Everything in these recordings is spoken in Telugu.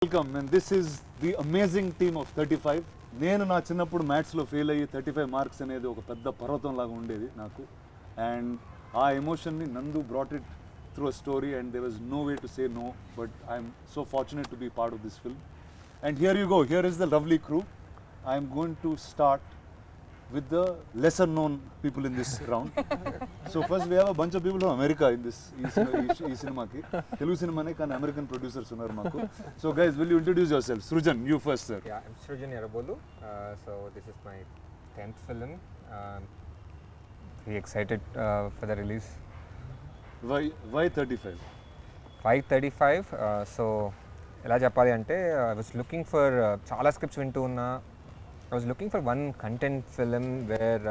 Welcome, and this is the amazing team of 35. నేను నా చిన్నప్పుడు మ్యాథ్స్లో ఫెయిల్ అయ్యి 35 మార్క్స్ అనేది ఒక పెద్ద పర్వతం లాగా ఉండేది నాకు. అండ్ ఆ ఎమోషన్ని Nandu brought it through a story and there was no way to say no, but I'm so fortunate to be part of this film. And here you go, here is the lovely crew. I'm going to start with the lesser known people in this round. So first we have a bunch of people from America in this ee cinema ki Telugu cinema ne kan American producers unnaru maaku. So guys, will you introduce yourselves? Srujan, you first, sir. Yeah, I'm Srujan Yarabolu. So this is my 10th film. Very excited for the release. Why 35? Why 35? So ఎలా చెప్పాలి అంటే I was looking for చాలా scripts వింటూ ఉన్నా. I was looking for one content film where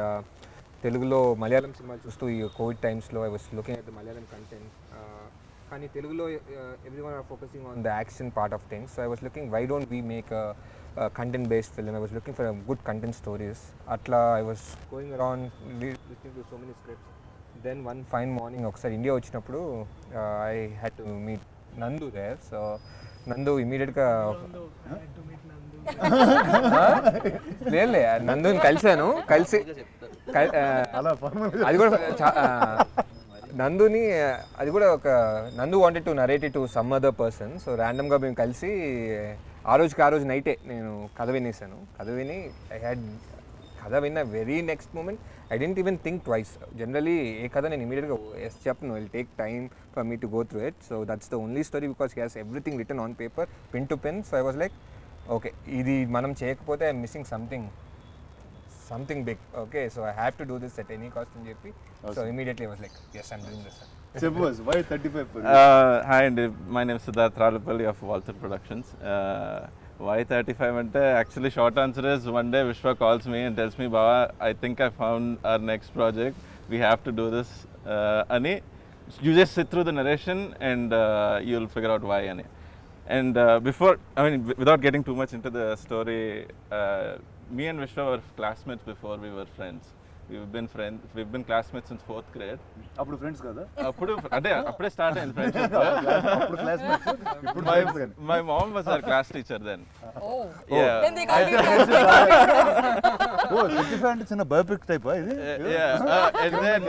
తెలుగులో మలయాళం సినిమాలు చూస్తూ ఈ కోవిడ్ టైమ్స్లో I was looking at the Malayalam content. కానీ తెలుగులో everyone are focusing on the action part of things. So I was looking, why don't we make a content based film? I was looking for a good content stories. Atla I was going around listening to so many scripts. Then one fine morning ఒకసారి ఇండియా వచ్చినప్పుడు I had to meet Nandu there. So Nandu immediately లేదులే నందుని కలిశాను. కలిసి అది కూడా నందుని అది కూడా ఒక నందు wanted to narrate it to some other person. So ర్యాండమ్గా మేము కలిసి ఆ రోజు నైటే నేను కథ వినేసాను. కథ విని కథ విన్న very next moment I didn't even think twice. Generally ఏ కథ నేను ఇమీడియట్గా ఎస్ చెప్పను, will take time for me to go through it. So that's the only story because he has everything written on paper, pen to pen. So I was like, okay ఇది మనం చేయకపోతే I'm missing something big. Okay, so I have to do this at any cost అని చెప్పి so immediately was like yes, I'm doing this. Why 35 for you? Hi, and my name is Siddharth Ralapalli of Walter Productions. Why 35 ante actually short answer is one day Vishwa calls me and tells me, Baba, I think I found our next project, we have to do this ani. You just sit through the narration and you'll figure out why ani. And before, I mean, without getting too much into the story, me and Vishwa were classmates before we were friends. We've been classmates since 4th grade. అప్పుడు ఫ్రెండ్స్ కదా? అప్పుడే స్టార్ట్ అయింది ఫ్రెండ్షిప్. అప్పుడు క్లాస్మేట్స్, ఇప్పుడు My mom was our class teacher then. Oh. Yeah. Then they call you 35 అంటే చిన్న బయోపిక్ టైప్ ఇది. And then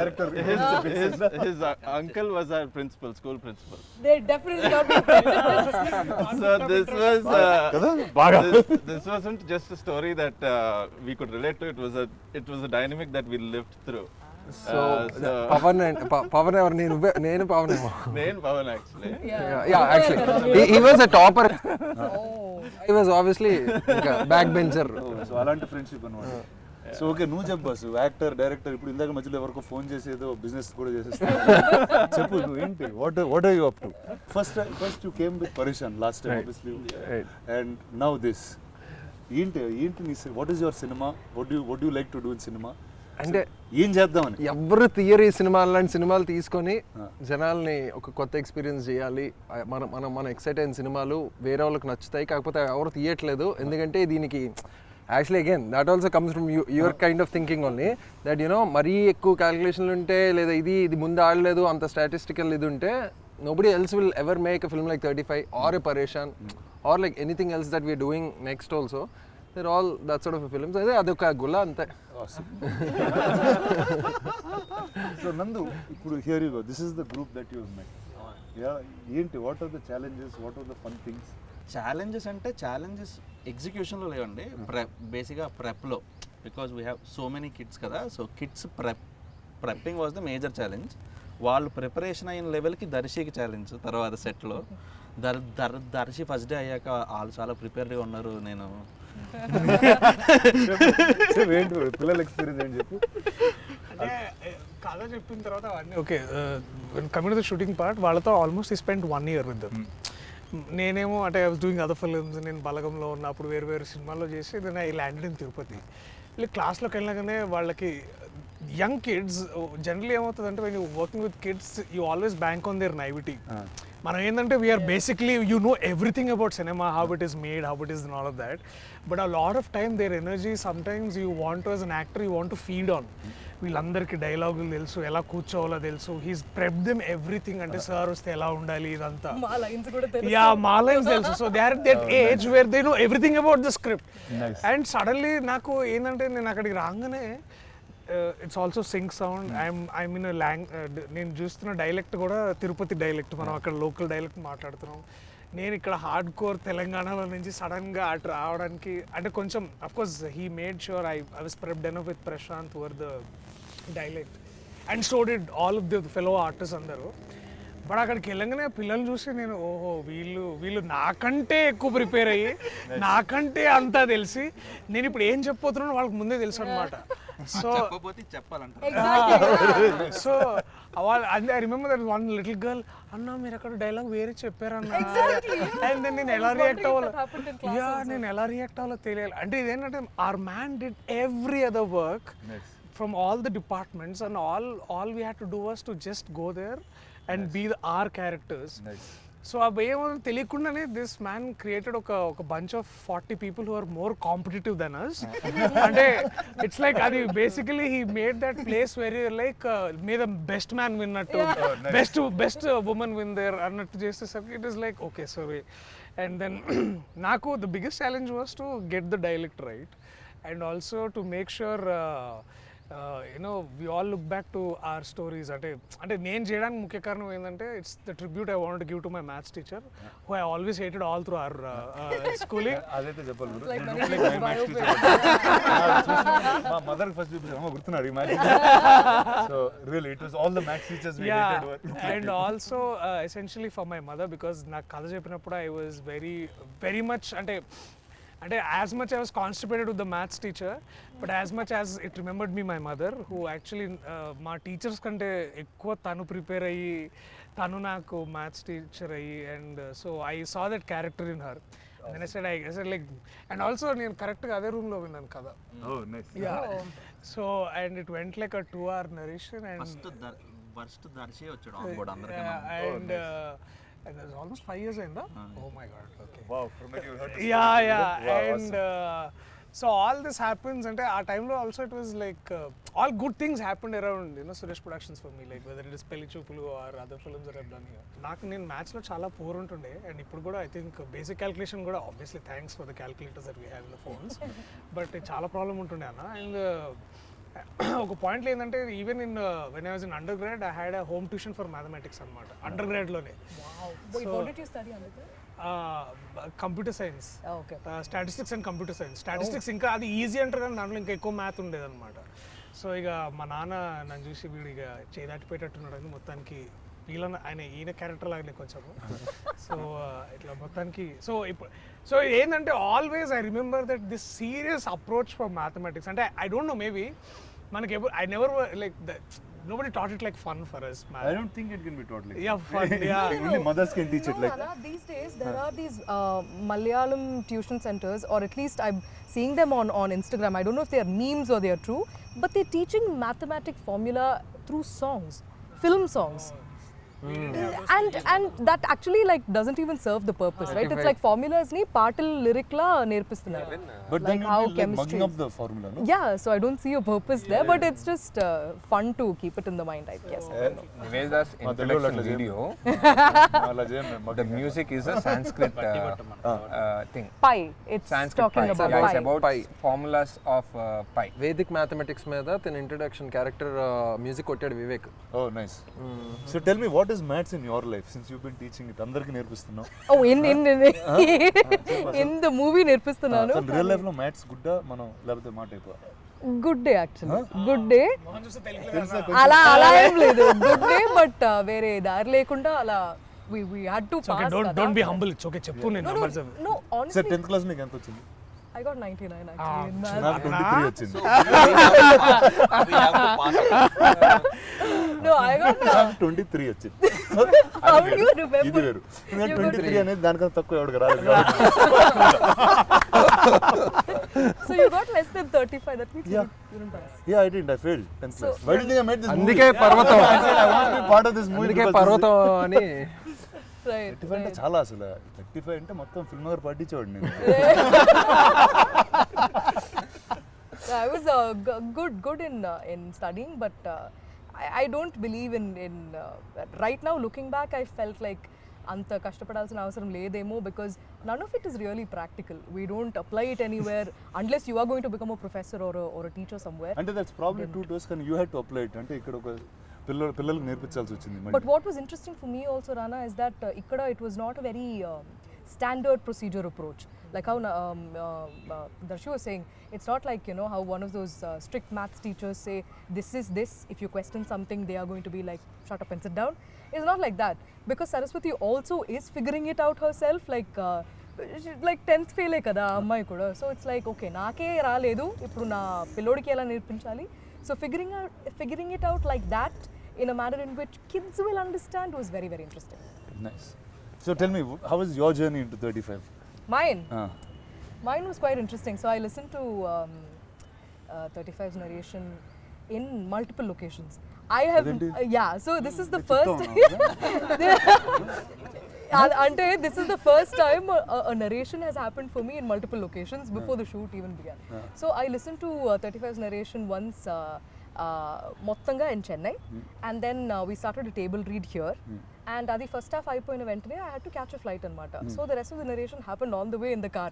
his uncle was our school principal. They definitely got me. So this wasn't just a story that we could relate to. It was a dynamic that we lived through. So Pavan ఎవరు? నేను పవన్ ఏమో. నేను Pavan actually. Yeah, actually he was a topper. He was obviously back bencher. So అలాంటి ఫ్రెండ్షిప్ అన్నమాట. సో ఓకే, నువ్వు చెప్పు బాసు, యాక్టర్ డైరెక్టర్. ఇప్పుడు ఇందాక మధ్యలో ఎవరికో ఫోన్ చేసి ఏదో బిజినెస్ కూడా చేసేస్తా చెప్పు, నువ్వు ఏంటి, what are you up to? First you came with పరేషన్ last time obviously, and now this. ఏంటి నీ, what is your cinema? What you like to do in cinema? అంటే ఏం చేద్దామని ఎవరు థియరీ సినిమాలు లాంటి సినిమాలు తీసుకొని జనాల్ని ఒక కొత్త ఎక్స్పీరియన్స్ చేయాలి. మన ఎక్సైట్ అయిన సినిమాలు వేరే వాళ్ళకి నచ్చుతాయి, కాకపోతే ఎవరు తీయట్లేదు. ఎందుకంటే దీనికి actually again that also comes from your kind of thinking only, that you know మరీ ఎక్కువ క్యాలిక్యులేషన్లు ఉంటే, లేదా ఇది ముందు ఆడలేదు అంత స్టాటిస్టికల్ ఇది ఉంటే, nobody else will ever make a film like 35 or a Pareshan or like anything else that we are doing next also. They're all that sort of a film. So adoka gulla ante. So Nandu, here you go. This is the group that you have met. Yeah, what are the challenges? What are the fun things? Challenges ఎగ్జిక్యూషన్లో లేవండి, బేసిక్గా ప్రెప్లో. Because we have so many kids కదా, so kids prepping was the major challenge. వాళ్ళు ప్రిపరేషన్ అయిన లెవెల్కి దర్శికి ఛాలెంజ్. తర్వాత సెట్లో దర్శి ఫస్ట్ డే అయ్యాక వాళ్ళు చాలా ప్రిపేర్డ్గా ఉన్నారు. నేను పిల్లల ఎక్స్పీరియన్స్ ఏంటి చెప్పు. కథ చెప్పిన తర్వాత అవన్నీ okay. Coming to the shooting part, వాళ్ళతో almost I spend 1 year with them. నేనేమో అంటే I was doing other films. నేను బలగంలో ఉన్నప్పుడు వేరు సినిమాల్లో చేసి then I landed in Tirupati. వీళ్ళు క్లాస్లోకి వెళ్ళగానే వాళ్ళకి యంగ్ కిడ్స్ జనరల్లీ ఏమవుతుందంటే, when you working with kids you always bank on their naivety. మనం ఏంటంటే we are basically you know everything about cinema, how it is made, how it is and all of that. But a lot of time there energy sometimes you want to, as an actor, you want to feed on. వీళ్ళందరికీ డైలాగులు తెలుసు, ఎలా కూర్చోవాలో తెలుసు. He's prep them everything. అంటే సార్ వస్తే ఎలా ఉండాలి ఇదంతా. మా లైన్స్ కూడా తెలుసు. యా, మా లైన్స్ తెలుసు. So they are that age where they know everything about the script. And suddenly నాకు ఏంటంటే నేను అక్కడికి రాగానే it's also sync sound. I mean నేను చూస్తున్న డైలెక్ట్ కూడా తిరుపతి డైలెక్ట్, మనం అక్కడ లోకల్ డైలెక్ట్ మాట్లాడుతున్నాం. నేను ఇక్కడ హార్డ్ కోర్ తెలంగాణలో నుంచి సడన్గా అటు రావడానికి అంటే కొంచెం of course he made sure I was prepped enough with Prashanth over the dialect and so did all of the fellow artist అందరూ. బట్ అక్కడికి వెళ్ళగానే పిల్లలు చూసి నేను ఓహో వీళ్ళు నాకంటే ఎక్కువ ప్రిపేర్ అయ్యి నాకంటే అంతా తెలిసి నేను ఇప్పుడు ఏం చెప్పబోతున్నానో వాళ్ళకి ముందే తెలుసు అనమాట. So so I remember that one little girl, అన్న మీరు అక్కడ డైలాగ్ వేరే చెప్పారన్న. అండ్ దెన్ నేను ఎలా రియాక్ట్ అవ్వాలో తెలియాలి. అంటే ఇదేంటంటే our man did every other work from all the departments and all we had to do was to just go there and be our characters. So అవి ఏమో తెలియకుండానే దిస్ మ్యాన్ క్రియేటెడ్ ఒక bunch of 40 people who are more competitive than us. అంటే ఇట్స్ లైక్ అది basically he made that place very like may the best man విన్నట్టు, బెస్ట్ ఉమెన్ విన్ దేర్ అన్నట్టు చేసేసరికి it is like okay sorry. And then నాకు the biggest challenge was to get the dialect right and also to make sure we all look back to our stories. అంటే నేను చేయడానికి ముఖ్య కారణం ఏంటంటే it's the tribute I want to give to my maths teacher who I always hated all through our schooling. అదైతే చెప్పాలి గురు. మా మదర్ ఫస్ట్ గుర్తున్నారు ఈ maths. So really it was all the maths teachers we hated. And also essentially for my mother because నాకు కథ చెప్పినప్పుడు ఐ వాజ్ వెరీ మచ్ అంటే as much I was constipated with the maths teacher, but as much as it remembered me my mother, who actually మా టీచర్స్ కంటే ఎక్కువ తను ప్రిపేర్ అయ్యి తను నాకు మ్యాథ్స్ టీచర్ అయ్యి and so I saw that character in her. And then I said like and also నేను కరెక్ట్గా అదే రూమ్లో విన్నాను కదా. So and it went like a 2-hour narration and first Darshi వచ్చాడు ఆన్ బోర్డ్ అందరికీ. And it was almost 5 years in that. Oh my god. Okay. Wow, from when you heard this. Yeah. Wow, And so all this happens and our time lo also it was like all good things happened around Suresh Productions for me, like whether it is Pelli Choopulu or other films that I've done here. Naaku nen maths lo chaala poor untunde and ippudu kuda I think basic calculation kuda obviously thanks for the calculators that we have in the phones but chaala problem untunde anna. And ఒక పాయింట్లో ఏంటంటే even in when I was in undergrad I had a home tuition for mathematics అనమాట అండర్ గ్రాడ్లోనే. Computer science, statistics and computer science. Statistics ఇంకా అది ఈజీ అంటారు కానీ దాంట్లో ఇంకా ఎక్కువ మ్యాథ్ ఉండేదన్నమాట. సో ఇక మా నాన్న నన్ను చూసి వీడు ఇక చేదాటిపోయేటట్టున్నాడు అని మొత్తానికి ఈయన క్యారెక్టర్ లాగానే కొంచెము. సో ఇట్లా మొత్తానికి సో ఏంటంటే always I remember that this serious approach for mathematics. అంటే ఐ డోంట్ నో మేబీ మనకి I never like nobody taught it like fun for us. I don't think it can be taught like fun. Only mothers can teach it like that. These days there are these Malayalam tuition centers, or at least I'm seeing them on Instagram. I don't know if they are memes or they are true, but they're teaching mathematic formula through songs, film songs. And that actually like doesn't even serve the purpose, right? It's like formulas ni paatal lyric la nerpistunnaru, but like then how you'll be chemistry mugging up the formula, no? Yeah, so I don't see a purpose there, but it's just fun to keep it in the mind, I guess. Nivetha's introduction video, the music is a Sanskrit thing. Pi, it's Sanskrit talking pi. about Yeah, pi. it's about formulas of pi. Vedic mathematics మీద తన ఇంట్రడక్షన్ క్యారెక్టర్ మ్యూజిక్ కొట్టాడు Vivek. Oh, nice. So tell me, what is maths in your life since you've been teaching it? Andarki nerpistunnao. Oh, in the movie nerpistunnanu. So real life lo maths gudda manam labate maa type. Good day actually. Good day. Ala em ledu. Good day, but vere dar lekunda ala we had to pass. Okay, don't be humble. It's okay, cheppu nenu numbers. No, honestly. Sir, 10th class meeku enta vachindi? I got 99 actually in maths. నాకు 23 వచ్చింది. No, I got 23 వచ్చింది. How do you remember? ఇది వేరు. 23 అనేది దానికన్నా తక్కువ ఎవరికి రాలేదు. So you got less than 35. That means you didn't pass. Yeah, I didn't. I failed 10th class. Why do you think I made this movie? అందుకే పర్వతం. I want to be part of this movie. అందుకే పర్వతం అని. Right. 35 అంటే చాలా అసలు 35 అంటే మొత్తం ఫిల్మ్ నగర్ పట్టించేవాడు నేను. I was good in studying, but I don't believe in right now looking back, I felt like anta kashtapadalsina avasaram ledemo, because none of it is really practical. We don't apply it anywhere unless you are going to become a professor or a teacher somewhere. అంటే that's probably true to us, కానీ you had to apply it. అంటే ఇక్కడ ఒక పిల్లలకు నేర్పించాల్సి వచ్చింది. But what was interesting for me also, Rana, is that ikkada it was not a very standard procedure approach. Like how Darshi was saying, it's not like, you know, how one of those strict maths teachers say, this is this, if you question something, they are going to be like, shut up and sit down. It's not like that. Because Saraswati also is figuring it out herself, like 10th fail kada అమ్మాయి కూడా. So it's like, okay, నాకే రాలేదు, ఇప్పుడు నా పిల్లోడికి ఎలా నేర్పించాలి. So figuring it out like that in a manner in which kids will understand was very, very interesting. Nice. So tell me, how was your journey into 35? Mine was quite interesting. So I listened to 35's narration in multiple locations. I have so this is the first ante this is the first time a narration has happened for me in multiple locations before the shoot even began. So I listened to 35's narration once mottanga in Chennai, and then we started a table read here, and adi first half ayipoyina ventane I had to catch a flight anamata. So the rest of the narration happened on the way in the car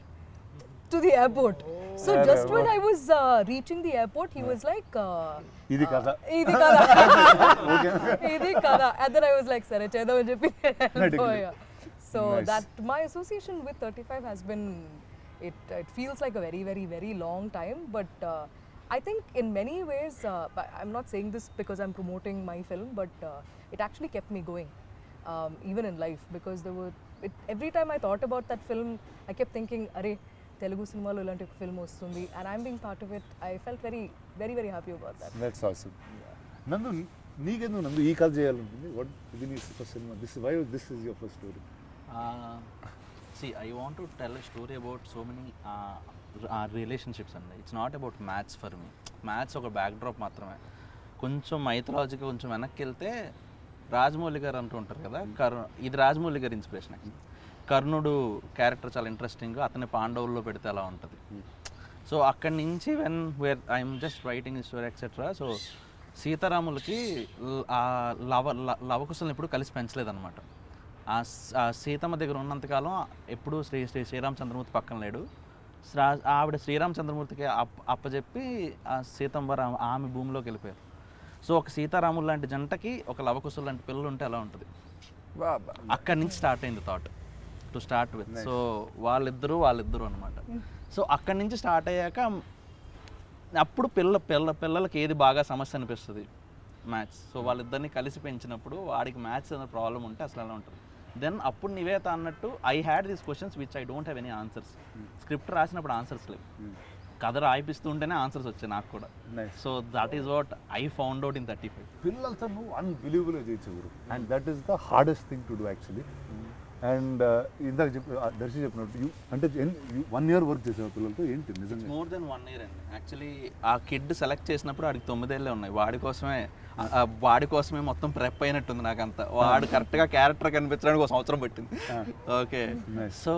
to the airport. So just when I was reaching the airport, he was like ఇది కదా and then I was like sare chedam అని చెప్పి so that my association with 35 has been, it feels like a very, very, very long time, but I think in many ways, I'm not saying this because I'm promoting my film, but it actually kept me going, even in life, because every time I thought about that film, I kept thinking, Arey, Telugu cinema lo ilanti film vastundi, and I'm being part of it. I felt very, very, very happy about that. That's awesome. Nandu, నీకెందుకు నందు ఈ కథ చేయాలనుకుంది? What ఇది నీ first cinema? This is your first story. See, I want to tell a story about so many relationships అండి. It's not about maths for me. Maths ఒక బ్యాక్డ్రాప్ మాత్రమే. కొంచెం మైథలాజికి కొంచెం వెనక్కి వెళ్తే రాజమౌళి గారు అంటూ ఉంటారు కదా, ఇది రాజమౌళి గారి ఇన్స్పిరేషన్. కర్ణుడు క్యారెక్టర్ చాలా ఇంట్రెస్టింగ్, అతని పాండవుల్లో పెడితే అలా ఉంటుంది. సో అక్కడి నుంచి where I'm just writing story etcetera. So సీతారాములకి ఆ లవకుశలను ఎప్పుడు కలిసి పెంచలేదన్నమాట. ఆ సీతమ్మ దగ్గర ఉన్నంతకాలం ఎప్పుడూ శ్రీరామచంద్రమూర్తి పక్కన లేడు. ఆవిడ శ్రీరామచంద్రమూర్తికి అప్పచెప్పి ఆ సీతమ్మ ఆమె భూమిలోకి వెళ్ళిపోయారు. సో ఒక సీతారాములు లాంటి జంటకి ఒక లవకుశులు లాంటి పిల్లలు ఉంటే ఎలా ఉంటుంది. అక్కడి నుంచి స్టార్ట్ అయింది thought to start with. So వాళ్ళిద్దరూ అనమాట. సో అక్కడి నుంచి స్టార్ట్ అయ్యాక అప్పుడు పిల్లలకి ఏది బాగా సమస్య అనిపిస్తుంది, మ్యాథ్స్. సో వాళ్ళిద్దరిని కలిసి పెంచినప్పుడు వాడికి మ్యాథ్స్ అనే ప్రాబ్లం ఉంటే అసలు ఎలా ఉంటుంది. దెన్ అప్పుడు నివేత అన్నట్టు I had these questions which I don't have any answers. Script రాసినప్పుడు ఆన్సర్స్ లేవు, కథ రాయిపిస్తుంటేనే ఆన్సర్స్ వచ్చాయి నాకు కూడా. So that is what I found out in 35. పిల్లలతో నువ్వు అన్బిలీవబుల్గా చేయొచ్చు, and that is the hardest thing to do actually. And ఇందాక దర్శి చెప్పినట్టు అంటే 1 year వర్క్ చేసావు పిల్లలతో, ఏంటి నిజంగా? మోర్ దెన్ 1 year అండి. యాక్చువల్లీ ఆ కిడ్ సెలెక్ట్ చేసినప్పుడు వాడికి 9 ఏళ్ళే ఉన్నాయి. వాడి కోసమే మొత్తం ప్రెప్ అయినట్టుంది నాకంతా. వాడు కరెక్ట్గా క్యారెక్టర్ కనిపించడానికి 1 సంవత్సరం పట్టింది. Okay, so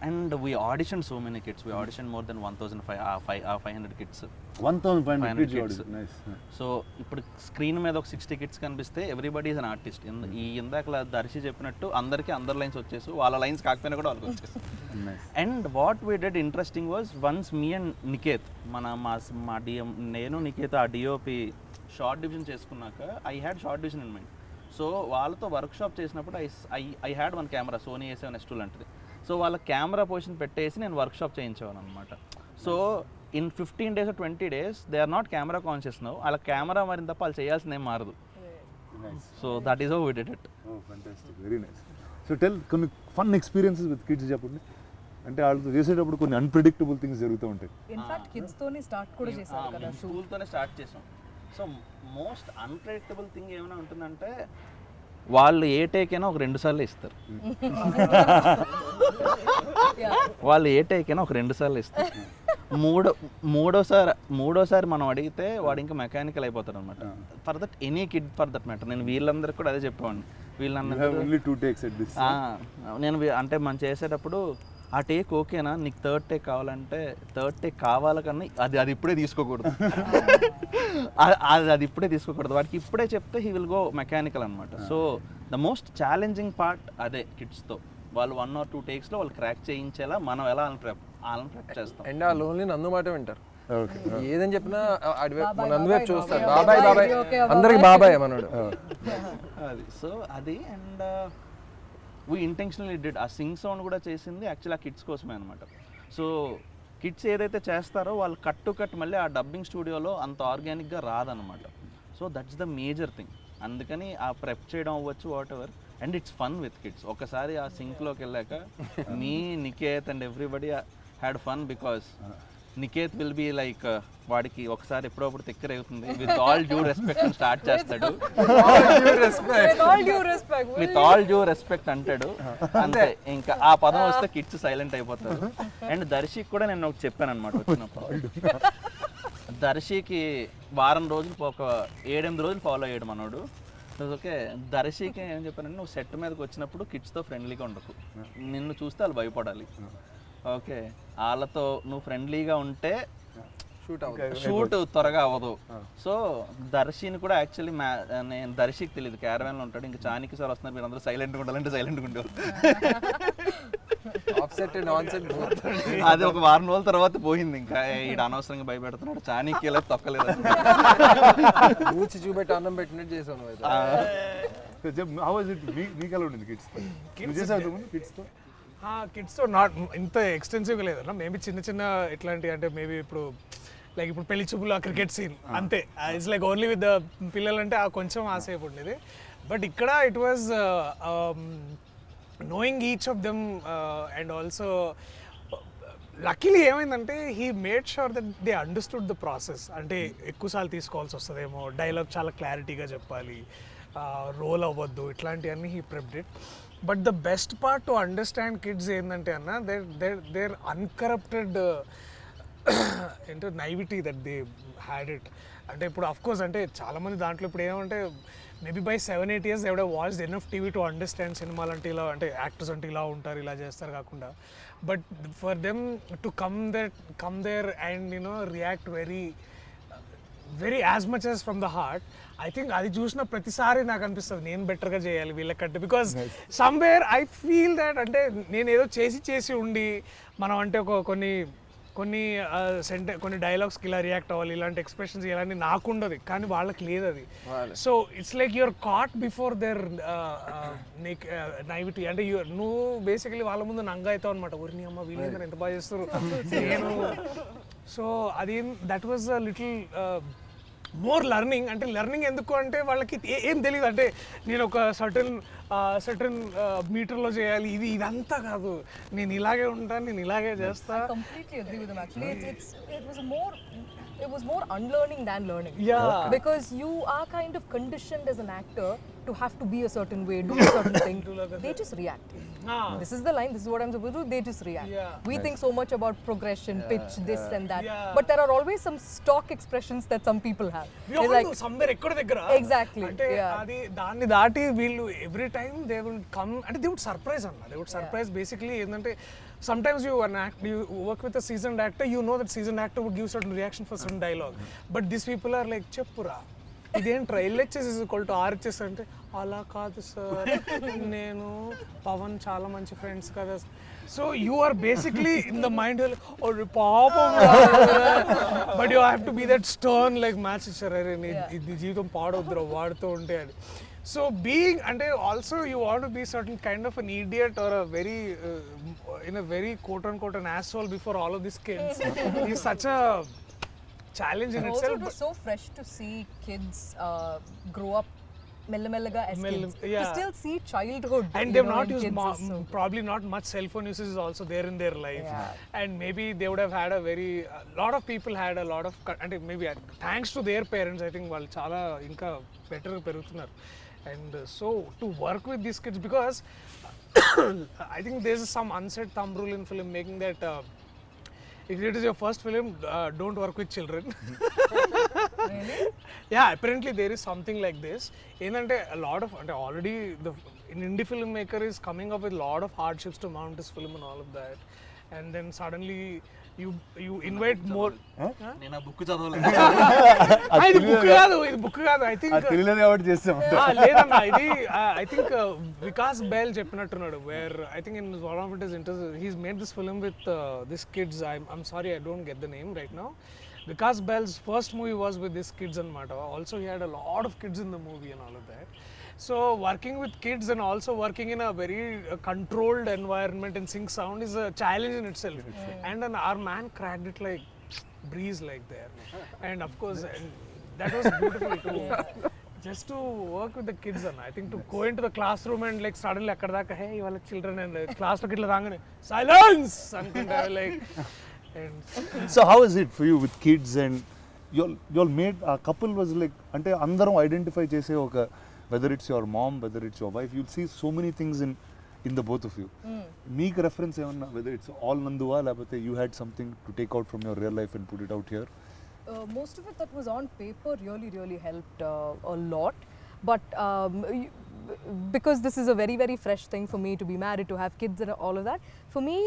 and we audition so many kids. We audition more than 1,500 kids. 1,500 kids. So ఇప్పుడు స్క్రీన్ మీద ఒక 60 కిడ్స్ కనిపిస్తే ఎవ్రీబడి ఈజ్ అన్ ఆర్టిస్ట్. ఈ ఇందాక దర్శి చెప్పినట్టు అందరికీ అందరు లైన్స్ వచ్చేసి, వాళ్ళ లైన్స్ కాకపోయినా కూడా వాళ్ళకి వచ్చేసి. And what we did interesting was once me and Niketh, మా డిఎం, నేను నికేత్ ఆ డిఓపి షార్ట్ డివిజన్ చేసుకున్నాక I had short division in mind. So వాళ్ళతో వర్క్షాప్ చేసినప్పుడు I had 1 camera, Sony A7S2 లాంటిది. సో వాళ్ళ కెమెరా పొజిషన్ పెట్టేసి నేను వర్క్షాప్ చేయించేవాను అనమాట. So in 15 days or 20 days they are not camera conscious now. వాళ్ళ కెమెరా మరి తప్ప వాళ్ళు చేయాల్సింది ఏం మారదు. So that is how we did it. Fantastic, very nice. So tell కొన్ని ఫన్ ఎక్స్పీరియన్సెస్ విత్ కిడ్స్ చెప్పండి. అంటే వాళ్ళతో చేసేటప్పుడు కొన్ని అన్ప్రెడిక్టబుల్ థింగ్స్ జరుగుతూ ఉంటాయి. ఇన్ఫాక్ట్ కిడ్స్ తోనే స్టార్ట్ కూడా చేశారు కదా, స్కూల్తోనే స్టార్ట్ చేసాం. సో మోస్ట్ అన్ప్రెడిక్టబుల్ థింగ్ ఏమైనా ఉంటుందంటే వాళ్ళు ఏ టేక్ అయినా ఒక 2 సార్లు ఇస్తారు. వాళ్ళు ఏ టేక్ అయినా ఒక 2 సార్లు ఇస్తారు. మూడోసారి మనం అడిగితే వాడు ఇంకా మెకానికల్ అయిపోతాడు అనమాట. For that any kid for that matter. నేను వీళ్ళందరికీ కూడా అదే చెప్పేవాడిని. వీళ్ళందరూ ఓన్లీ 2 takes at this. నేను అంటే మనం చేసేటప్పుడు ఆ టేక్ ఓకేనా, నీకు థర్డ్ టేక్ కావాలంటే థర్డ్ టేక్ కావాల కన్నా అది ఇప్పుడే తీసుకోకూడదు. అది ఇప్పుడే తీసుకోకూడదు, వాడికి ఇప్పుడే చెప్తే హీ విల్ గో మెకానికల్ అనమాట. So the most challenging part అదే కిడ్స్తో. వాళ్ళు 1 or 2 టేక్స్లో వాళ్ళు క్రాక్ చేయించేలా మనం ఎలా వాళ్ళని ప్రెప్ చేస్తాం. అండ్ ఆ లోన్లీ నందు మాట వింటారు. ఓకే, ఏదని చెప్పినా బాబాయ్, నందువైపు చూస్తారు. బాబాయ్, బాబాయ్ బాబాయ్ ఓకే, అందరికి బాబాయ్ మనోడు. అది సో అది. అండ్ వీ ఇంటెన్షనల్లీ డిడ్ ఆ సింగ్ సౌండ్ కూడా చేసింది యాక్చువల్లీ ఆ కిడ్స్ కోసమే అనమాట. సో కిడ్స్ ఏదైతే చేస్తారో వాళ్ళు కట్ టు కట్ మళ్ళీ ఆ డబ్బింగ్ స్టూడియోలో అంత ఆర్గానిక్గా రాదనమాట. So that's the major thing. అందుకని ఆ ప్రెప్ చేయడం అవ్వచ్చు, whatever. And it's fun with kids. ఒకసారి ఆ సింక్లోకి వెళ్ళాక me Niketh and everybody had fun because Niketh will be like వాడికి ఒకసారి ఎప్పుడప్పుడు తిక్కరేగుతుంది. With all due respect start చేస్తాడు. విత్ ఆల్ డ్యూ రెస్పెక్ట్ అంటాడు అంతే. ఇంకా ఆ పదం వస్తే కిడ్స్ సైలెంట్ అయిపోతారు. అండ్ దర్శికి కూడా నేను ఒకటి చెప్పాను అనమాట వచ్చినప్పుడు. దర్శికి వారం రోజులు ఒక 7-8 రోజులు ఫాలో అయ్యాడు మనోడు. ఓకే, దర్శికి ఏం చెప్పానంటే నువ్వు సెట్ మీదకి వచ్చినప్పుడు కిడ్స్తో ఫ్రెండ్లీగా ఉండకు, నిన్ను చూస్తే వాళ్ళు భయపడాలి. ఓకే, వాళ్ళతో నువ్వు ఫ్రెండ్లీగా ఉంటే షూట్ త్వరగా అవ్వదు. సో దర్శిని కూడా యాక్చువల్లీ నేను దర్శికి తెలియదు, క్యారవాన్లో ఉంటాడు. ఇంకా చానికి సార్ వస్తున్నారు, మీరు అందరూ సైలెంట్గా ఉండాలంటే సైలెంట్గా ఉండేవాళ్ళు. అది ఒక వారం రోజుల తర్వాత పోయింది. ఇంకా ఈడ అనవసరంగా భయపెడుతున్నాడు, చానికి ఇలా తొక్కలేదు. ఊచి చూపెట్టి అన్నం పెట్టినట్టు చేసాను. మీకు ఎలా ఉండింది కిడ్స్తో? కిడ్స్తో కిడ్స్తో నాట్ ఇంత ఎక్స్టెన్సివ్గా లేదన్న. మేబీ చిన్న చిన్న ఎట్లాంటి అంటే మేబీ ఇప్పుడు లైక్ ఇప్పుడు పెళ్లి చూపులు ఆ క్రికెట్ సీన్ అంతే. It's like only with the పిల్లలంటే ఆ కొంచెం ఆసేపు ఉండేది. బట్ ఇక్కడ it was knowing each of them and also luckily ఏమైందంటే he made sure that they understood the process. అంటే ఎక్కువసార్లు తీసుకోవాల్సి వస్తుందేమో, డైలాగ్ చాలా క్లారిటీగా చెప్పాలి, రోల్ అవ్వద్దు, ఇట్లాంటివన్నీ he prepped it. But the best part to understand kids ఏంటంటే అన్న దేర్ అన్కరప్టెడ్ ఏంటో నైవిటీ దట్ దే హ్యాడ్ ఇట్. అంటే ఇప్పుడు అఫ్కోర్స్ అంటే చాలామంది దాంట్లో ఇప్పుడు ఏమంటే మేబీ బై 7-8 years ఎవడో watched enough TV to understand సినిమాలు అంటే ఇలా, అంటే యాక్టర్స్ అంటే ఇలా ఉంటారు, ఇలా చేస్తారు కాకుండా. But for them to come there and you know react very as much as from the heart. I think అది చూసిన ప్రతిసారి నాకు అనిపిస్తుంది నేను బెటర్గా చేయాలి వీళ్ళకంటే. Because somewhere I feel that అంటే నేను ఏదో చేసి ఉండి మనం అంటే కొన్ని డైలాగ్స్కి ఇలా రియాక్ట్ అవ్వాలి, ఇలాంటి ఎక్స్ప్రెషన్స్ ఇలాంటి నాకు ఉండదు, కానీ వాళ్ళకి లేదు అది. So it's like your caught before their naivety. అంటే నువ్వు బేసికలీ వాళ్ళ ముందు నంగా అవుతావు అనమాట. ఊరిని అమ్మ వీళ్ళందరూ ఎంత బాగా చేస్తారు నేను. సో అది that was a little more learning. అంటే లెర్నింగ్ ఎందుకు అంటే వాళ్ళకి ఏం తెలియదు. అంటే నేను ఒక సర్టన్ మీటర్లో చేయాలి, ఇదంతా కాదు, నేను ఇలాగే ఉంటాను, నేను ఇలాగే చేస్తా. Completely agree with them actually. It was more unlearning than learning. Yeah. Because you are kind of conditioned as an actor to have to be a certain way, do a certain thing. They just react. This is the line, this is what I'm supposed to do, they just react. We think so much about progression, pitch, this and that. But there are always some stock expressions that some people have. They're like somewhere ekkada దగ్గర. Exactly. అంటే అది దాన్ని దాటి వీళ్ళు every time they will come అంటే దే వుడ్ సర్ప్రైజ్ అన్న. దే వుడ్ సర్ప్రైజ్ బేసిక్లీ ఏంటంటే sometimes you work with a seasoned actor, you know that seasoned actor would give certain reaction for certain dialogue. But these people are like చెప్పురా ఇదేంట్రా LHS is equal to RHS అంటే అలా కాదు సార్, నేను పవన్ చాలా మంచి ఫ్రెండ్స్ కదా. So you are basically in the mind పాపం, but you have to be that stern like match ఇచ్చారు, అరే నీ జీవితం పాడొద్దురా వాడుతూ ఉంటే అని. So being and also you want to be certain kind of an idiot or a very in a very quote unquote an asshole before all of these kids is such a challenge in itself. Also it was so fresh to see kids grow up mellamellaga as kids, yeah. to still see childhood, and they've not used probably not much cell phone usage is also there in their life. Yeah. And maybe they would have had a lot of people had a lot of and maybe thanks to their parents I think వాళ్ళు చాలా ఇంకా బెటర్ పెరుగుతున్నారు. And so to work with these kids, because I think there's some unsaid thumb rule in filmmaking that if it is your first film, don't work with children. Really? Yeah, apparently there is something like this. ఏంటంటే a lot of అంటే already an indie filmmaker is coming up with a lot of hardships to mount his film and all of that, and then suddenly you invite more. నేను ఆ బుక్ చదవలేదు. ఇది బుక్ కాదు ఐ థింక్ తెలియలేదు కాబట్టి చేస్తాం. లేదన్నా ఇది ఐ థింక్ వికాస్ బెల్ చెప్పినట్టున్నాడు, where I think in one of it is interest he's made this film with this kids. I'm sorry I don't get the name right now. Vikas Bell's first movie was with these kids and Mata. Also, he had a lot of kids in the movie and all of that. So, working with kids and also working in a very controlled environment and sync sound is a challenge in itself. And then our man cracked it like breeze like there. And of course, and that was beautiful too. Just to work with the kids, and I think to go into the classroom and like suddenly akkada daka hey ivala children and class lo kitla rangane silence anukunta like. So how is it for you with kids and you'll made a couple was like ante andaram identify chese oka whether it's your mom whether it's your wife you'll see so many things in the both of you. Meek reference evanna whether it's all nanduva labate you had something to take out from your real life and put it out here. Most of it that was on paper really helped a lot, but because this is a very fresh thing for me to be married, to have kids and all of that, for me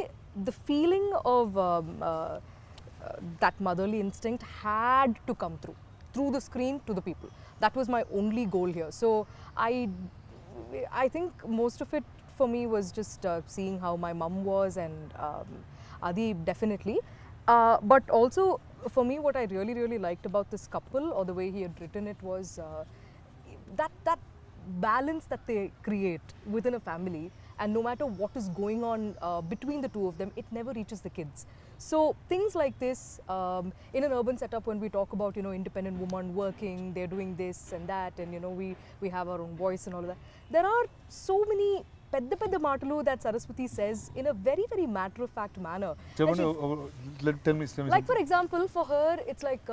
the feeling of that motherly instinct had to come through the screen to the people. That was my only goal here. So I think most of it for me was just seeing how my mum was, and Adi definitely, but also for me what I really liked about this couple or the way he had written it was that balance that they create within a family, and no matter what is going on between the two of them, it never reaches the kids. So things like this in an urban setup, when we talk about independent woman working, they're doing this and that, and we have our own voice and all of that, there are so many pedda maatalu that Saraswati says in a very matter of fact manner. Tell me like for example, for her it's like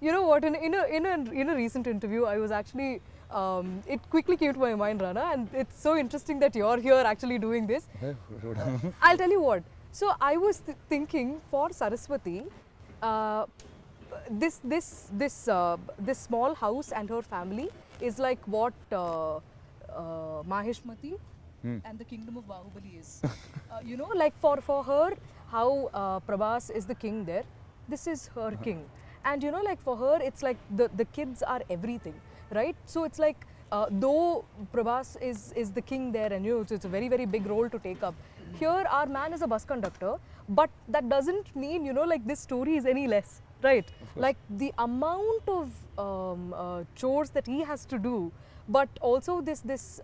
you know what, in a recent interview I was actually it quickly came to my mind, Rana, and it's so interesting that you're here actually doing this. I'll tell you what. So I was thinking for Saraswati, this small house and her family is like what Maheshmati and the kingdom of Bahubali is. Like for her, how Prabhas is the king there, this is her king. And like for her, it's like the kids are everything, right? So it's like though Prabhas is the king there, and it's a very big role to take up. Here, our man is a bus conductor, but that doesn't mean like this story is any less, right? Like the amount of chores that he has to do, but also this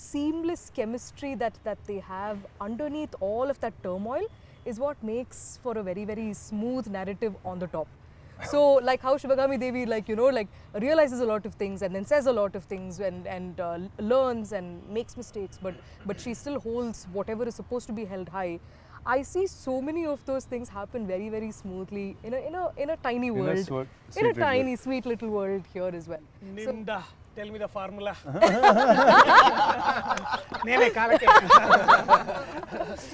seamless chemistry that they have underneath all of that turmoil is what makes for a very smooth narrative on the top. So like how Shivagami Devi like realizes a lot of things and then says a lot of things and learns and makes mistakes, but she still holds whatever is supposed to be held high. I see so many of those things happen very smoothly in a tiny world, in a tiny sweet little world here as well. Nimda, tell me the formula.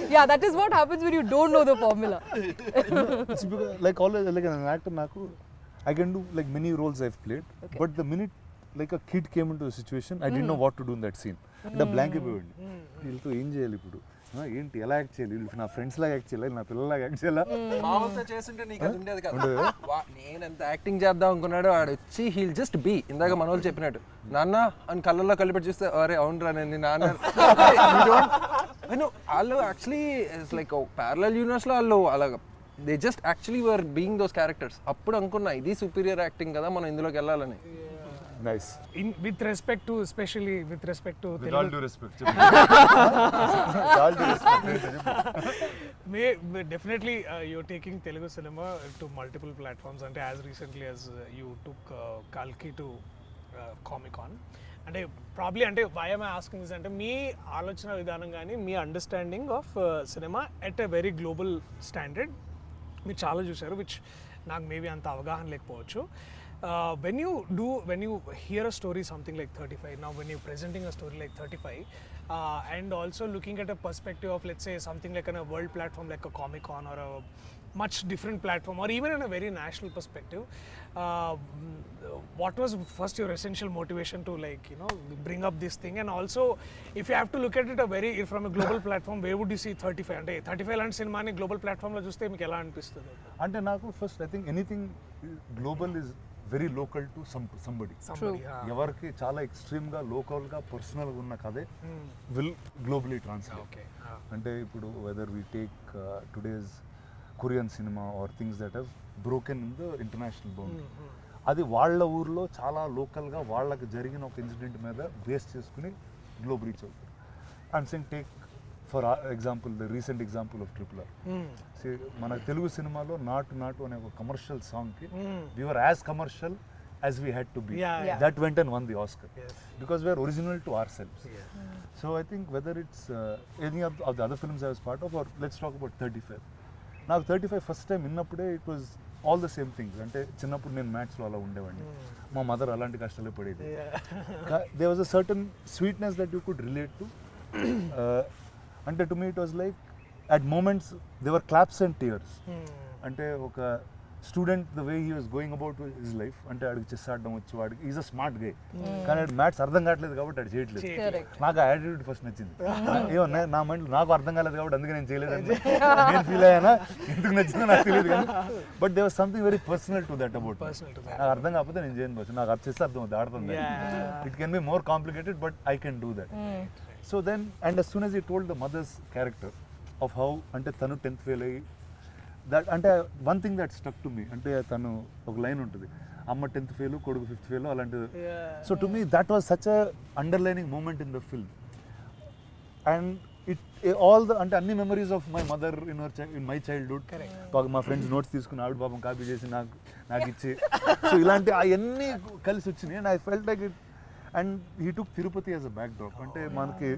Yeah, that is what happens when you don't know the formula. It's because, like always, like an actor, I can do like many roles I've played, but the minute like a kid came into a situation, I didn't know what to do in that scene. The blank అయిపోయింది. వీళ్ళతో ఏం చేయాలి ఇప్పుడు, ఏంటి ఎలా యాక్ట్ చేయాలి, వీళ్ళు నా ఫ్రెండ్స్ లాగా యాక్ట్ చేయాలి, నా పిల్లలాగా యాక్ట్ చేయాలా, మామూలుగా చేస్తుంటే నీకు అది ఉండేది కాదు. నేను ఎంత యాక్టింగ్ చేద్దాం అనుకున్నాడు, ఆడు వచ్చి హీల్ జస్ట్ బీ, ఇందాక మన వాళ్ళు చెప్పినట్టు నాన్న అని కళ్ళల్లో కలిపెట్టి చూస్తే అరే అవునరా నేను నాన్న. వాళ్ళు యాక్చువల్లీ ఇట్స్ లైక్ ప్యారలల్ యూనివర్స్లో వాళ్ళు అలాగా they just actually were being those characters. అప్పుడు అనుకున్నా ఇది సుపీరియర్ యాక్టింగ్ కదా, మనం ఇందులోకి వెళ్ళాలని. Nice. With respect to, especially with respect to with Telugu, all due respect. All due respect. Definitely you're taking Telugu cinema to multiple platforms, and as recently as you took Kalki to Comic-Con. అంటే ప్రాబ్లీ అంటే why am I asking this అంటే మీ ఆలోచన విధానం కానీ మీ understanding of cinema at a very global standard మీరు చాలా చూశారు, విచ్ నాకు మేబీ అంత అవగాహన లేకపోవచ్చు. When you hear a story something like 35, now when you're presenting a story like 35, and also looking at a perspective of, let's say, something like on a world platform like a Comic-Con or a much different platform, or even in a very national perspective, what was first your essential motivation to, like, you know, bring up this thing? And also, if you have to look at it from a global platform, where would you see 35? అంటే 35 లాంటి సినిమాని గ్లోబల్ ప్లాట్ఫామ్లో చూస్తే మీకు ఎలా అనిపిస్తుంది? అంటే నాకు first I think anything global is very local to somebody. ఎవరికి చాలా ఎక్స్ట్రీమ్గా లోకల్గా పర్సనల్గా ఉన్న కథే విల్ గ్లోబలీ ట్రాన్స్లేట్. అంటే ఇప్పుడు whether we take today's Korean cinema or things that have broken in the international boundary, అది వాళ్ళ ఊర్లో చాలా లోకల్గా వాళ్ళకి జరిగిన ఒక ఇన్సిడెంట్ మీద బేస్ చేసుకుని గ్లోబ్ రీచ్ అవుతారు. And saying take for example the recent example of RRR. మన తెలుగు సినిమాలో నాటు నాటు అనే ఒక కమర్షియల్ సాంగ్కి we were as commercial as we had to be. That went and won the Oscar because we are original to ourselves. So I think whether it's any of the other films I was part of, or let's talk about 35. నాకు 35 ఫస్ట్ టైం విన్నప్పుడే it was all the same things. అంటే చిన్నప్పుడు నేను మ్యాథ్స్లో అలా ఉండేవాడిని, మా మదర్ అలాంటి కష్టాలే పడేది. They was a certain sweetness that you could relate to. అంటే to me it was like at moments they were claps and tears. అంటే ఒక student the way he was going about his life, అంటే ఆడికి చెస్ ఆడడం వచ్చి, వాడికి ఈజ్ అ స్మార్ట్ గే, కానీ ఆడు మ్యాథ్స్ అర్థం కావట్లేదు కాబట్టి ఆడు చేయట్లేదు. నాకు ఆ యాటిట్యూడ్ ఫస్ట్ నచ్చింది. ఏమో నా మైండ్ నాకు అర్థం కాలేదు కాబట్టి అందుకే నేను చేయలేదని నేను ఫీల్ అయ్యానా, ఎందుకు నచ్చిందో నాకు తెలియదు కానీ, but they was something very personal to that about. నాకు అర్థం కాకపోతే నేను చేయను బస్, నాకు అర్థం చేస్తే అర్థం అవుతుంది, ఆడుతుంది. It can be more complicated but I can do that. So then and as soon as he told the mother's character of how అంటే తను 10th ఫెయిల్ అయ్యి, దట్ అంటే one thing that stuck to me, అంటే తను ఒక లైన్ ఉంటుంది, అమ్మ 10th ఫెయిల్ కొడుకు 5th ఫెయిల్ అలాంటిది. So to me that was such a underlining moment in the film. And it all the అంటే అన్ని memories of my mother in my childhood, మా ఫ్రెండ్స్ నోట్స్ తీసుకుని ఆవిడ పాపం కాపీ చేసి నాకు ఇచ్చి, సో ఇలాంటి అవన్నీ కలిసి వచ్చినాయి. And I felt like it. And he took Tirupati as a backdrop. అంటే మనకి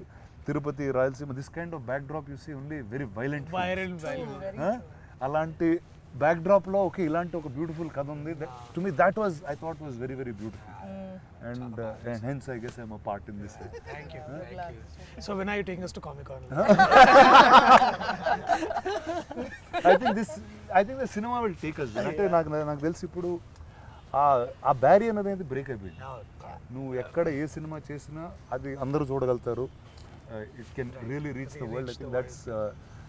Tirupati, Rayalaseema, this kind of backdrop you see only very violent. అలాంటి బ్యాక్ డ్రాప్లో ఓకే ఇలాంటి ఒక బ్యూటిఫుల్ కథ ఉంది. To me that was I thought was very very beautiful. And hence I guess I'm a part in this. Thank you. So when are you taking us to Comic-Con? I think the cinema will take us there. అంటే నాకు తెలిసి ఇప్పుడు ఆ బ్యారియర్ అనేది బ్రేక్ అయిపోయింది. నువ్వు ఎక్కడ ఏ సినిమా చేసినా అది అందరూ చూడగలుగుతారు. It can really reach the world. I think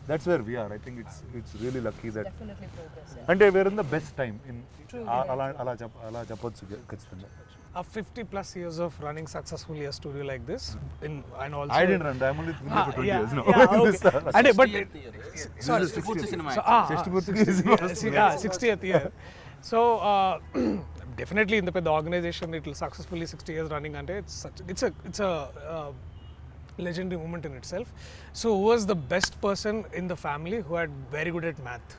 that's where we are. I think it's really lucky that Definitely progress. అంటే we're in the best time in అలా చెప్పొచ్చు ఖచ్చితంగా. 50 plus years of running successfully a studio like this, and also I didn't run. I'm only been there for 20 years now. Okay. And but sorry, 60th cinema. 60th year. So definitely in the పెద్ద organization it will successfully 60 years running, and it's a legendary moment in itself. So who was the best person in the family who had very good at math?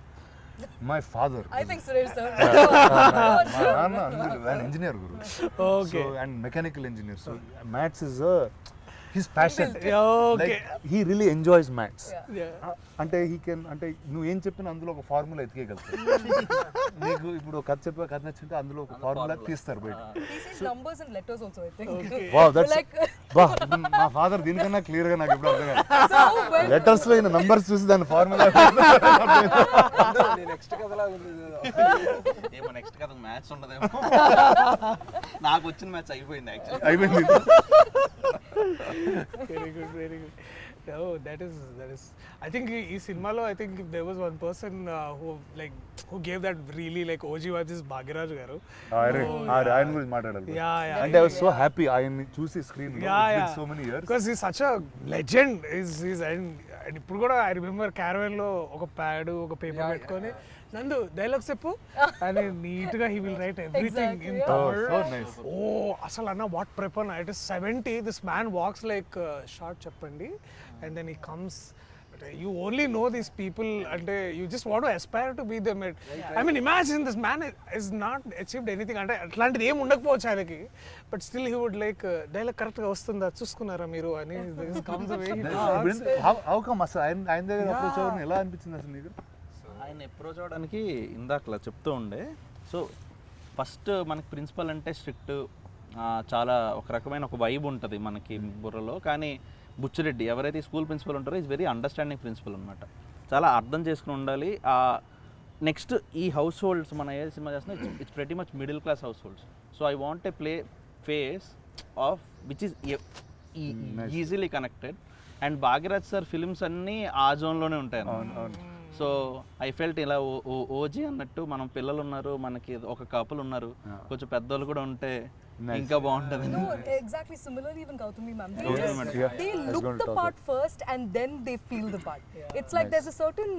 My father. I think Suresh sir. My an engineer guru. Okay. So, and mechanical engineer. So maths is his passion. Okay. Like he really enjoys maths. Yeah. అంటే he can అంటే నువ్వు ఏం చెప్పినా అందులో ఒక ఫార్ములా ఎతికేయగలుగుతావు. నీకు ఇప్పుడు కథ చెప్పే కథ నచ్చింటే అందులో ఒక ఫార్ములా తీస్తారు బయట. He sees numbers and letters also, I think. Wow, that's Like మా ఫాదర్ దీనికన్నా క్లియర్ గా నాకు ఎప్పుడు అర్థం కాదు. so when లెటర్స్ లో ఈయన నంబర్స్ చూసి దాని ఫార్ములా నెక్స్ట్ కథలా ఉంది. ఏమో నెక్స్ట్ కథ మ్యాథ్స్ ఉండదేమో. నాకు వచ్చిన మ్యాథ్స్ అయిపోయింది యాక్చువల్లీ. అయిపోయింది. Very good. Oh, that is. I think ఈ సినిమాలో I think there was one person who gave that really like OG vibes, Bhagyaraju గారు. ఆయన గురించి మాట్లాడాలి. Yeah. అంటే I was so happy ఆయన్ని చూసి స్క్రీన్ లో. It's been so many years. Because he's such a legend. He's and ఇప్పుడు కూడా I remember caravan లో ఒక ప్యాడ్ ఒక పేపర్ పెట్టుకొని నందు డైలాగ్స్ చెప్పు అని నీట్ గా he will write everything in Tamil. So nice. అసలు అన్న what proper it is 70. This man walks like short చెప్పండి and then he comes. You only know these people and you just want to aspire to be them. I mean, imagine this man is not achieved anything. అంటే అట్లాంటిది ఏం ఉండకపోవచ్చు ఆయనకి, but still he would like dialogue కరెక్ట్గా వస్తుందా చూసుకున్నారా మీరు అని కమ్స్ అవే. How come అసలు ఆయన దగ్గర అప్రోచ్ అవ్వడం ఎలా అనిపించింది అసలు నీకు? ఆయన అప్రోచ్ అవ్వడానికి ఇందాకలా చెప్తూ ఉండే. సో ఫస్ట్ మనకి ప్రిన్సిపల్ అంటే స్ట్రిక్ట్, చాలా ఒక రకమైన ఒక వైబ్ ఉంటుంది మనకి బుర్రలో. కానీ బుచ్చిరెడ్డి ఎవరైతే స్కూల్ ప్రిన్సిపల్ ఉంటారో ఈజ్ వెరీ అండర్స్టాండింగ్ ప్రిన్సిపల్ అనమాట. చాలా అర్థం చేసుకుని ఉండాలి. నెక్స్ట్ ఈ హౌస్ హోల్డ్స్ మన ఏ సినిమా చేస్తున్నా it's pretty much middle class house holds. So I want a play face of which is easily connected. And Bhagyaraj sir films అన్నీ ఆ జోన్లోనే ఉంటాయి. సో ఐ ఫెల్ట్ ఇలా ఓజీ అన్నట్టు మనం పిల్లలు ఉన్నారు, మనకి ఒక కపుల్ ఉన్నారు, కొంచెం పెద్దోళ్ళు కూడా ఉంటే ఇంకా బాగుంటుంది. No, exactly. Similarly, even Gautami ma'am, they look the part first and then they feel the part. It's like there's a certain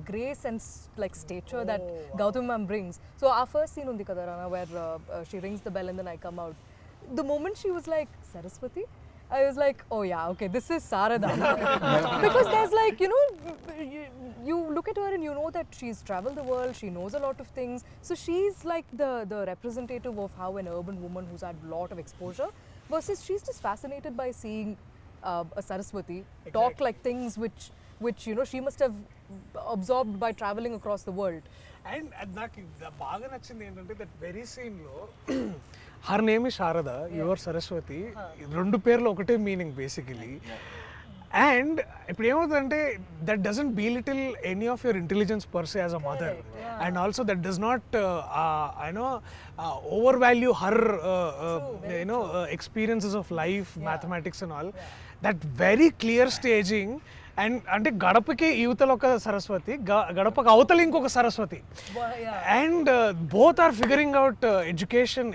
grace and like stature that Gautami ma'am brings. So our first scene undi kada Rana, where she rings the bell and then I come out. The moment she was like Saraswati, I was like, oh yeah, okay, this is Sarada. Because there's like, you know, you look at her and you know that she's traveled the world, she knows a lot of things. So she's like the representative of how an urban woman who's had a lot of exposure, versus she's just fascinated by seeing a Saraswati talk like things which you know she must have absorbed by traveling across the world. And నాకు బాగా నచ్చింది ఏంటంటే దట్ వెరీ సీన్లో her name is Sharada, your Saraswati, రెండు పేర్లు ఒకటే మీనింగ్ బేసికలీ. అండ్ ఇప్పుడు ఏమవుతుందంటే that doesn't belittle any of your intelligence per se as a mother, and also that does not over value her experiences of life, mathematics and all. That very clear staging. And అంటే గడపకి యువతలో ఒక సరస్వతి, గడపకి అవతల ఇంకొక Saraswati, and both are figuring out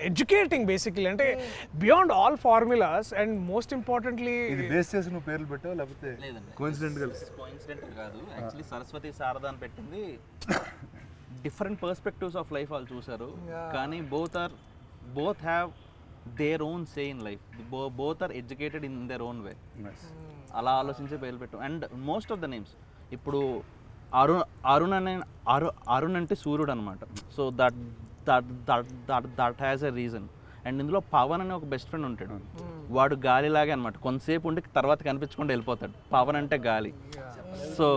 educating basically, అంటే beyond all formulas. And most importantly ఇది బేస్ చేసి నువ్వు పేర్లు పెట్టావు లేకపోతే కోఇన్సిడెంట్ కాదు, యాక్చువల్లీ సరస్వతి శారద అని పెట్టింది డిఫరెంట్ పర్స్పెక్టివ్స్ ఆఫ్ లైఫ్ వాళ్ళు చూసారు. కానీ both have their own say in life, both are educated in their own way. అలా ఆలోచించే పేర్లు పెట్టాం. And most of the names ఇప్పుడు అరుణ్ అంటే సూర్యుడు అనమాట. So that has a reason. And ఇందులో పవన్ అనే ఒక బెస్ట్ ఫ్రెండ్ ఉంటాడు, వాడు గాలిలాగే అనమాట, కొంతసేపు ఉండి తర్వాత కనిపించకుండా వెళ్ళిపోతాడు. పవన్ అంటే గాలి. సో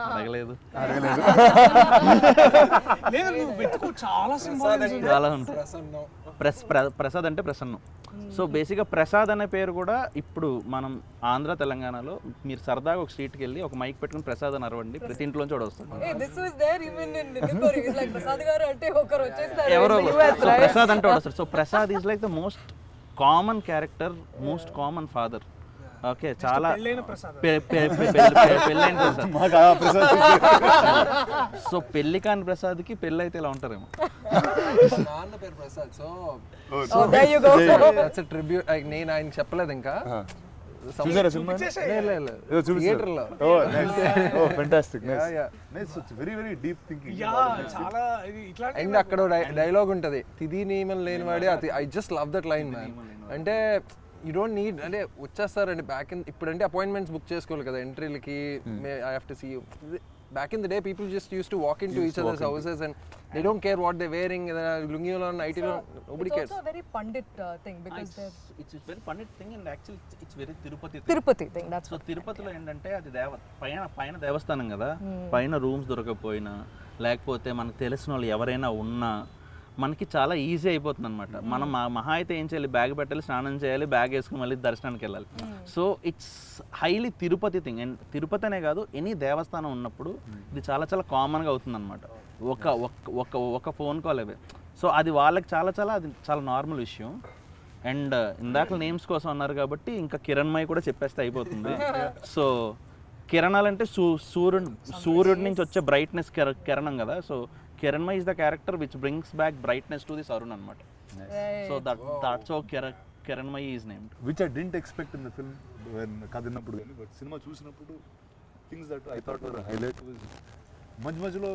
అడగలేదు చాలా ఉంటుంది. ప్రసాద్ అంటే ప్రసన్నం. సో బేసిక్గా ప్రసాద్ అనే పేరు కూడా ఇప్పుడు మనం ఆంధ్ర తెలంగాణలో మీరు సరదాగా ఒక స్ట్రీట్కి వెళ్ళి ఒక మైక్ పెట్టుకుని ప్రసాద్ అని అరవండి, ప్రతి ఇంట్లోంచి కూడా వస్తుంది. ఎవరో ప్రసాద్ అంటే వస్తారు. So Prasad is like the most common character, most common father. Okay, చాలా పెళ్ళైన ప్రసాద్. సో పెళ్లి కాని ప్రసాద్కి పెళ్ళి అయితే ఇలా ఉంటారేమో. నాన్న పేరు ప్రసాద్. So tribute. నేను ఆయన చెప్పలేదు ఇంకా. చూసారా సినిమా? థియేటర్లో. Very very deep thinking. And అక్కడ డైలాగ్ ఉంటుంది, తిది నియమం లేనివాడే అతి. I just love that line man. అంటే యూ డోంట్ నీడ్, అంటే వచ్చేస్తారండి బ్యాక్ ఇన్. ఇప్పుడంటే అపాయింట్మెంట్స్ బుక్ చేసుకోవాలి కదా ఎంట్రీలకి. I have to see you. Back in the day, people just used to walk into each other's houses and they don't care what they're wearing. Lungi or nighty, nobody cares. It's also a very Pandit thing because it's very Pandit thing, and actually it's very Tirupati thing. That's so తిరుపతిలో ఏంటంటే అది పైన దేవస్థానం కదా, పైన రూమ్స్ దొరకకపోయినా లేకపోతే మనకు తెలిసిన వాళ్ళు ఎవరైనా ఉన్నా మనకి చాలా ఈజీ అయిపోతుంది అనమాట. మనం మహా అయితే ఏం చేయాలి, బ్యాగ్ పెట్టాలి, స్నానం చేయాలి, బ్యాగ్ వేసుకుని మళ్ళీ దర్శనానికి వెళ్ళాలి. So it's highly Tirupati thing. And Tirupati అనే కాదు, ఎనీ దేవస్థానం ఉన్నప్పుడు ఇది చాలా చాలా కామన్గా అవుతుంది అనమాట. ఒక ఫోన్ కాల్ అవే. సో అది వాళ్ళకి అది చాలా నార్మల్ విషయం. అండ్ ఇందాక నేమ్స్ కోసం అన్నారు కాబట్టి ఇంకా కిరణ్మయి కూడా చెప్పేస్తే అయిపోతుంది. సో కిరణాలంటే సూర్యుడి నుంచి వచ్చే బ్రైట్నెస్ కిరణం కదా. So Kiranma is the character which brings back brightness to this Arun anamata. So that's how Kiranma is named. Which I didn't expect in the film when kadinappudu gaani, but cinema chusinappudu things that I thought were a highlight was మధ్యలో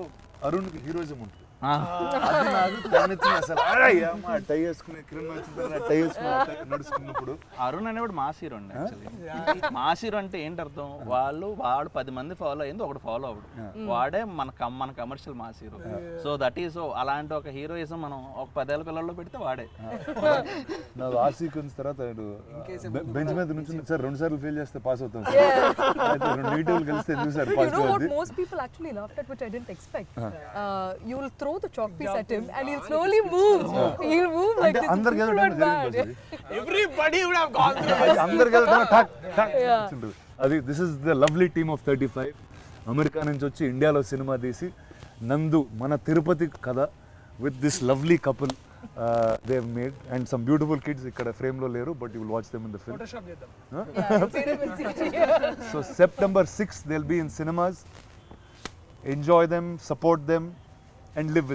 అరుణ్ కి హీరోయిజం ఉంటుంది. అది నాకు కనిపించింది అసలు. టై వేసుకుని కిరణ్ వచ్చిన టై వేసుకుని నడుచుకున్నప్పుడు అరుణ్ అనేవాడు మాస్ హీరో అండి. యాక్చువల్లీ మాస్ హీరో అంటే ఏంటి అర్థం, వాడు 10 మంది ఫాలో అయింది, ఒకటి ఫాలో అవ్వడు, వాడే మన commercial mass hero. So that is అలాంటి ఒక హీరోయిజం మనం ఒక 10 ఏళ్ళ పిల్లల్లో పెడితే వాడే. నాకు ఆ సీక్వెన్స్ తర్వాత బెంచ్ మీద నుంచి సార్ 2 సార్లు ఫెయిల్ చేస్తే పాస్ అవుతాం. నెగిటివ్ కలిస్తే చూసారు పాస్ అవుతుంది. Most people actually laughed at, which I didn't expect. You will throw throw the chalk piece at him and he'll slowly move. He'll move like this. అందరికి People వెళ్ళడం are జరిగింది mad. Everybody would have gone through. అందరికి వెళ్ళడం ఠక్ ఠక్ Yeah. ఉంటుంది. అది this is the lovely team of 35 America నుంచి వచ్చి ఇండియాలో సినిమా తీసి నందు మన తిరుపతి కథ with this lovely couple they have made and some beautiful kids ఇక్కడ ఫ్రేమ్ లో లేరు but you will watch them in the film. Photoshop చేద్దాం. Yeah, I'll see them in CG. So September 6th they'll be in cinemas. Enjoy them, support them and live with